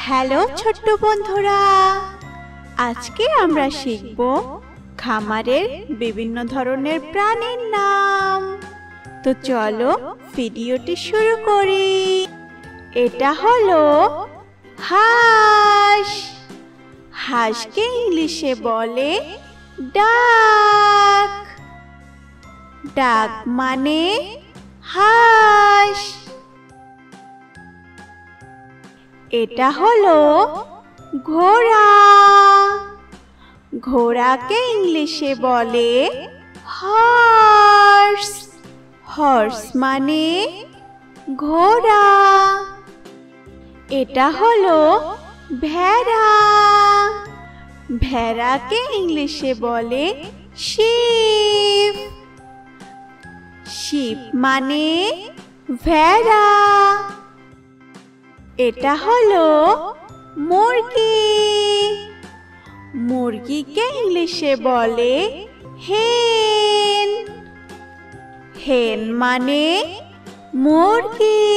Hello ছোট্ট বন্ধুরা, আজকে আমরা শিখব খামারের বিভিন্ন ধরনের প্রাণীর নাম। তো চলো ভিডিওটি শুরু করি। এটা হলো হাঁস। হাঁসকে ইংলিশে বলে ডাক। ডাক মানে হাঁস। এটা হলো ঘোড়া। ঘোড়াকে ইংলিশে বলে হর্স। হর্স মানে ঘোড়া। এটা হলো ভেড়া। ভেড়াকে ইংলিশে বলে শিপ। শিপ মানে ভেড়া। এটা হলো মুরগি। মুরগিকে ইংলিশে বলে হেন। হেন মানে মুরগি।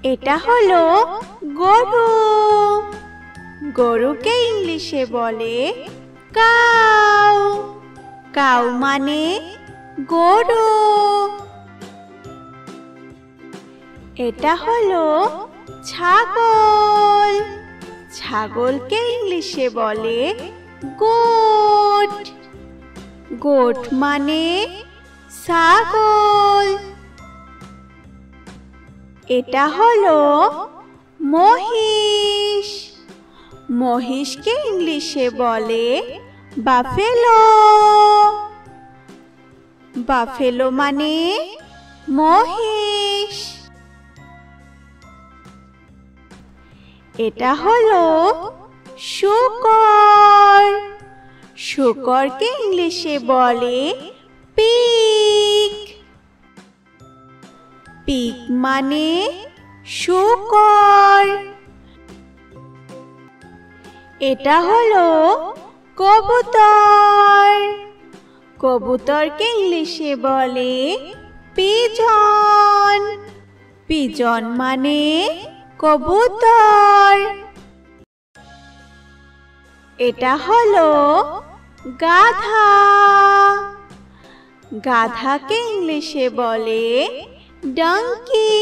এটা হলো গরু। গরুকে ইংলিশে বলে কাউ। কাউ মানে গরু। এটা হলো ছাগল। ছাগলকে ইংলিশে বলে গোট। গোট মানে ছাগল। এটা হলো মহিষ। মহিষকে ইংলিশে বলে বাফেলো। বাফেলো মানে মহিষ। এটা হলো শূকর। শূকরকে ইংলিশে বলে পিগ। পিগ মানে শূকর। এটা হলো কবুতর। কবুতরকে ইংলিশে বলে পিজন। পিজন মানে কবুতর। এটা হলো গাধা। গাধাকে ইংলিশে বলে ডাঙ্কি।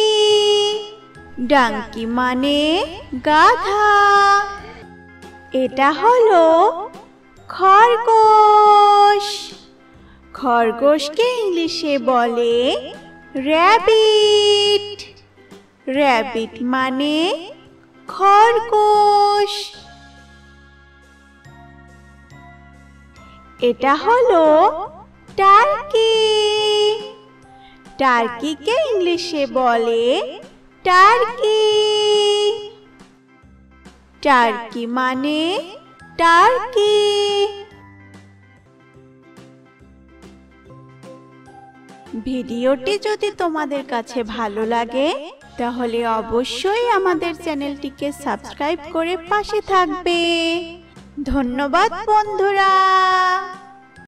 ডাঙ্কি মানে গাধা। এটা হলো খরগোশ। খরগোশকে ইংলিশে বলে র‍্যাবিট। র‍্যাবিট মানে খরগোশ। এটা হলো টার্কি। টার্কিকে ইংলিশে বলে টার্কি। টার্কি মানে টার্কি। ভিডিওটি যদি তোমাদের কাছে ভালো লাগে তাহলে অবশ্যই আমাদের চ্যানেলটিকে সাবস্ক্রাইব করে পাশে থাকবে। ধন্যবাদ বন্ধুরা।